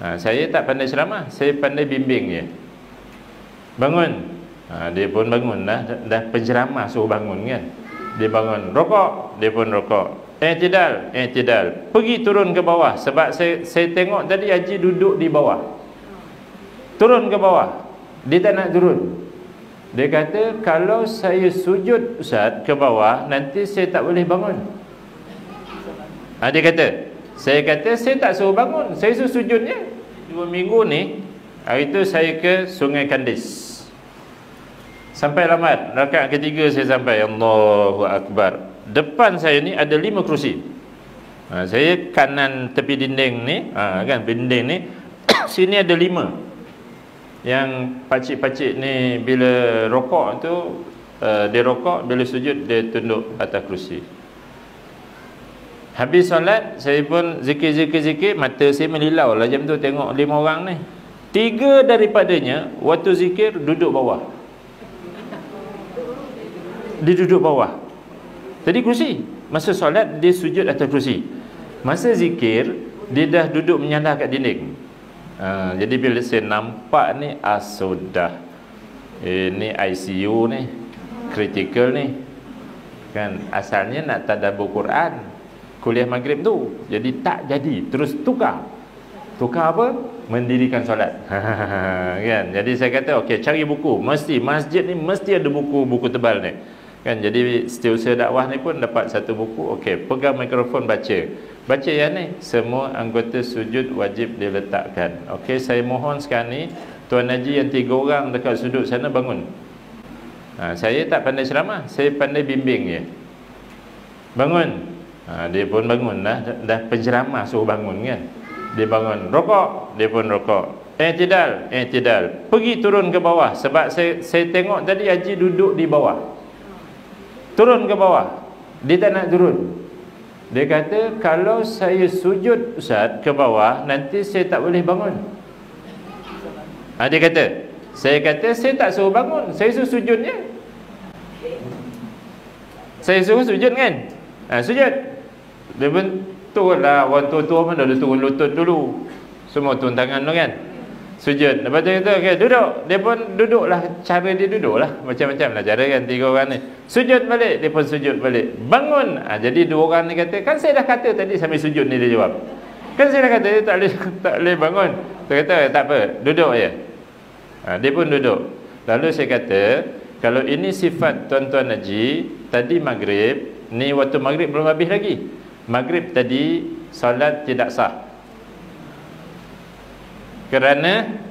Saya tak pandai ceramah, saya pandai bimbing je. Bangun, dia pun bangun dah penceramah suruh bangun kan. Dia bangun, rokok, dia pun rokok. I'tidal, pergi turun ke bawah. Sebab saya tengok tadi Haji duduk di bawah. Turun ke bawah, dia tak nak turun. Dia kata, kalau saya sujud Ustaz ke bawah, nanti saya tak boleh bangun. Dia kata, saya tak suruh bangun, saya suruh sujud je. 2 minggu ni, hari tu saya ke Sungai Kandis. Sampai lambat, rakaat ketiga saya sampai, Allahu Akbar. Depan saya ni ada 5 kerusi. Saya kanan tepi dinding ni, kan dinding ni, sini ada 5. Yang pakcik-pakcik ni bila rokok tu, dia rokok, bila sujud dia tunduk atas kerusi. Habis solat, saya pun zikir, mata saya melilau lah jam tu tengok 5 orang ni. 3 daripadanya waktu zikir duduk bawah. Dia duduk bawah. Tadi kerusi. Masa solat dia sujud atas kerusi. Masa zikir dia dah duduk menyandar kat dinding. Jadi bila saya nampak ni, sudah, ini ICU ni, critical ni kan. Asalnya nak tadabbur Quran kuliah maghrib tu, jadi tak jadi, terus tukar apa? Mendirikan solat. Kan. Jadi saya kata okey, cari buku, mesti masjid ni mesti ada buku tebal ni kan. Jadi setiausaha dakwah ni pun dapat satu buku. Okey, pegang mikrofon, baca yang ni, semua anggota sujud wajib diletakkan. Okey, saya mohon sekarang ni Tuan Haji yang 3 orang dekat sudut sana bangun. Saya tak pandai ceramah, saya pandai bimbing je. Bangun, dia pun bangun dah penceramah suruh bangun kan. Dia bangun, rokok, dia pun rokok. I'tidal, pergi turun ke bawah. Sebab saya tengok tadi Haji duduk di bawah. Turun ke bawah, dia tak nak turun. Dia kata, kalau saya sujud Ustaz ke bawah, nanti saya tak boleh bangun. Dia kata, saya tak suruh bangun, saya suruh sujud je. Saya suruh sujud kan. Sujud. Dia pun turun lah. Orang tua-tua pun dah turun lutut dulu, semua turun tangan tu kan. Sujud. Lepas tu kata, okay, duduk. Dia pun duduk lah. Cara dia duduk lah, macam-macam lah cara kan. 3 orang ni sujud balik, dia pun sujud balik. Bangun. Jadi 2 orang ni kata, kan saya dah kata tadi sambil sujud ni. Dia jawab, kan saya dah kata dia tak boleh bangun. Dia kata, tak apa, duduk je. Dia pun duduk. Lalu saya kata, kalau ini sifat tuan-tuan Haji, tadi maghrib ni, waktu maghrib belum habis lagi. Maghrib tadi solat tidak sah, kerana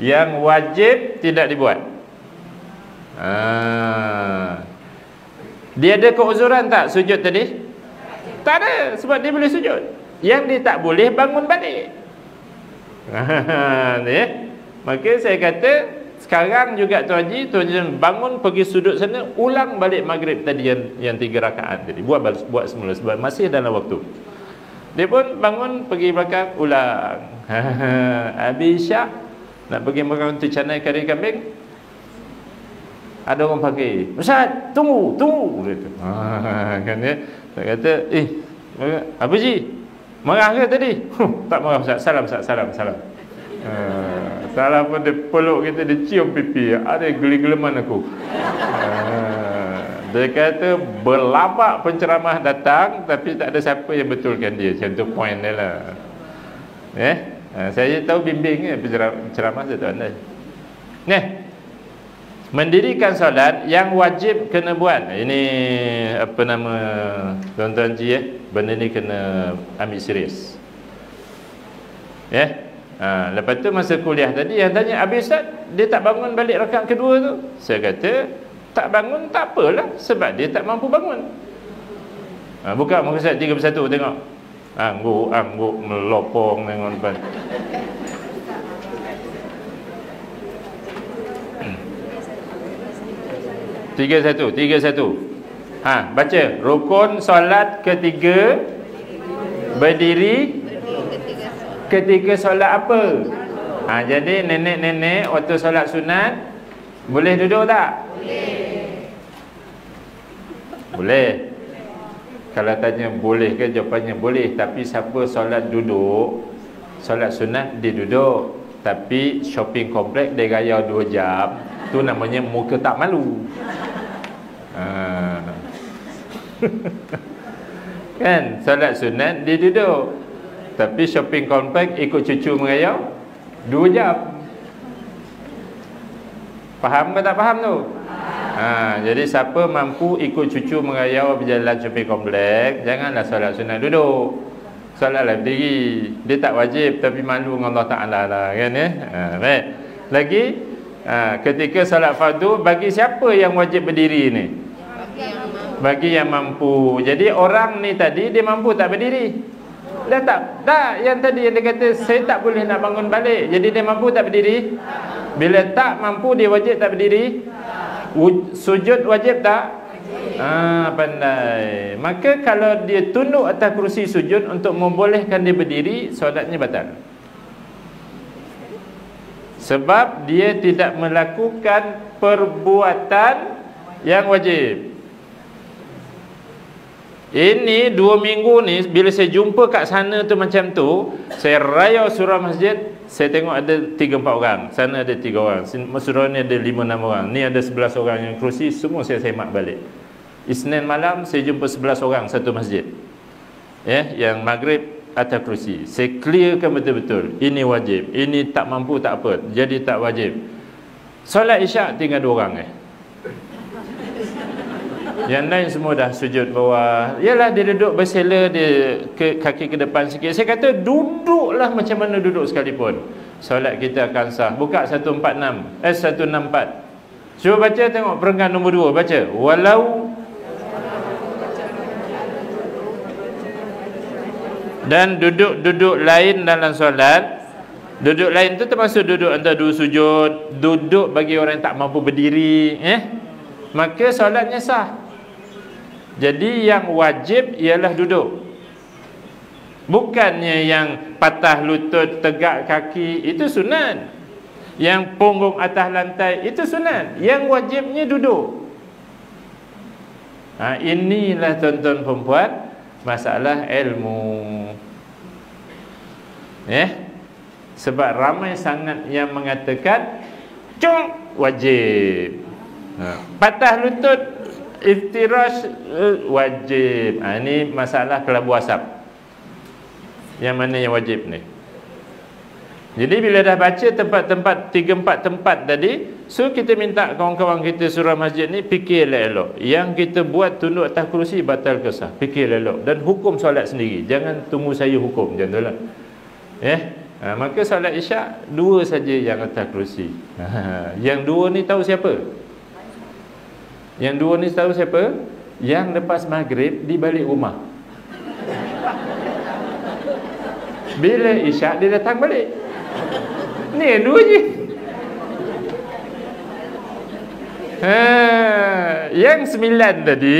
yang wajib tidak dibuat. Dia ada keuzuran tak sujud tadi? Tak ada, sebab dia boleh sujud. Yang dia tak boleh bangun balik. Maka saya kata, sekarang juga Tuan Haji bangun pergi sudut sana, ulang balik maghrib tadi yang 3 rakaat tadi. Buat semula sebab masih dalam waktu. Dia pun bangun pergi belakang, ulang. Habis Syak nak pergi makan tu canai kari kambing, ada orang panggil, Ustaz, tunggu gitu. Kan dia kata, apa Ji, marah ke tadi? Tak marah Ustaz, salam Ustaz, salam. Salam pun dia peluk kita, dia cium pipi, ada geli-geleman aku. Dia kata berlabak penceramah datang, tapi tak ada siapa yang betulkan dia. Macam tu point dia lah. Saya tahu bimbing penceramah saya tak pandai. Mendirikan solat yang wajib kena buat. Ini apa nama tuan-tuan Ji, benda ni kena ambil serius. Lepas tu masa kuliah tadi yang tanya, habis Ustaz, dia tak bangun balik rakaat kedua tu. Saya kata, tak bangun tak apalah, sebab dia tak mampu bangun. Buka muka Ustaz 3 persatu tengok. Angguk melopong tengok depan. Tiga satu. Baca. Rukun solat ketiga, berdiri ketika solat apa? Jadi nenek-nenek waktu solat sunat boleh duduk tak? Boleh. Kalau tanya boleh ke, jawapannya boleh. Tapi siapa solat duduk, solat sunat dia duduk. Tapi shopping komplek dia gaya 2 jam. Tu namanya muka tak malu. Kan, solat sunat dia duduk. Tapi shopping komplek ikut cucu merayau 2 jam. Faham ke tak faham tu? Jadi siapa mampu ikut cucu merayau berjalan shopping komplek, janganlah solat sunat duduk. Solatlah berdiri. Dia tak wajib tapi malu dengan Allah Ta'ala lah, kan ya? Baik. Lagi ketika solat fardu, bagi siapa yang wajib berdiri ni? Bagi yang mampu. Jadi orang ni tadi dia mampu tak berdiri? Dia tak. Yang tadi yang dia kata saya tak boleh nak bangun balik. Jadi dia mampu tak berdiri? Bila tak mampu dia wajib tak berdiri? Sujud wajib tak? Pandai. Maka kalau dia tunduk atas kerusi sujud untuk membolehkan dia berdiri, solatnya batal. Sebab dia tidak melakukan perbuatan yang wajib. Ini 2 minggu ni bila saya jumpa kat sana tu macam tu, saya rayau surau masjid, saya tengok ada 3-4 orang, sana ada 3 orang, surau ni ada 5-6 orang, ni ada 11 orang yang kerusi, semua saya semak balik. Isnin malam saya jumpa 11 orang satu masjid. Yang maghrib atas kerusi. Saya clearkan betul-betul. Ini wajib, ini tak mampu tak apa, jadi tak wajib. Solat isyak tinggal 2 orang Yang lain semua dah sujud bawah. Yalah dia duduk bersela, dia kaki ke depan sikit. Saya kata duduklah macam mana duduk sekalipun, solat kita akan sah. Buka 164. Cuba baca tengok perenggan nombor 2. Baca. Walau dan duduk-duduk lain dalam solat. Duduk lain tu termasuk duduk antara 2 sujud, duduk bagi orang yang tak mampu berdiri, maka solatnya sah. Jadi yang wajib ialah duduk. Bukannya yang patah lutut, tegak kaki, itu sunat. Yang punggung atas lantai, itu sunat. Yang wajibnya duduk. Inilah tuan-tuan perempuan, masalah ilmu. Sebab ramai sangat yang mengatakan wajib. Patah lutut, iftirash wajib. Ini masalah kelabu asap. Yang mana yang wajib ni? Jadi bila dah baca tempat-tempat 3-4 tempat tadi, so kita minta kawan-kawan kita surau masjid ni fikirlah elok. Yang kita buat tunduk atas kerusi batal ke sah? Fikirlah elok. Dan hukum solat sendiri. Jangan tunggu saya hukum, macam itulah. Maka solat isyak 2 saja yang atas kerusi. Yang 2 ni tahu siapa? Yang 2 ni tahu siapa? Yang lepas maghrib di balik rumah. Bila isyak dia datang balik. Ni yang 2 je. Yang 9 tadi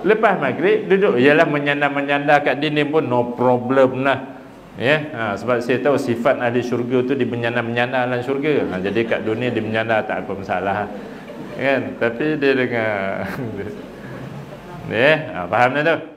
lepas maghrib duduk, ialah menyandar-menyandar kat dinding pun no problem lah. Sebab saya tahu sifat ahli syurga tu dia menyandar-menyandar dalam syurga. Jadi kat dunia dia menyandar tak apa masalah, kan? Tapi dia dengar faham dah tu.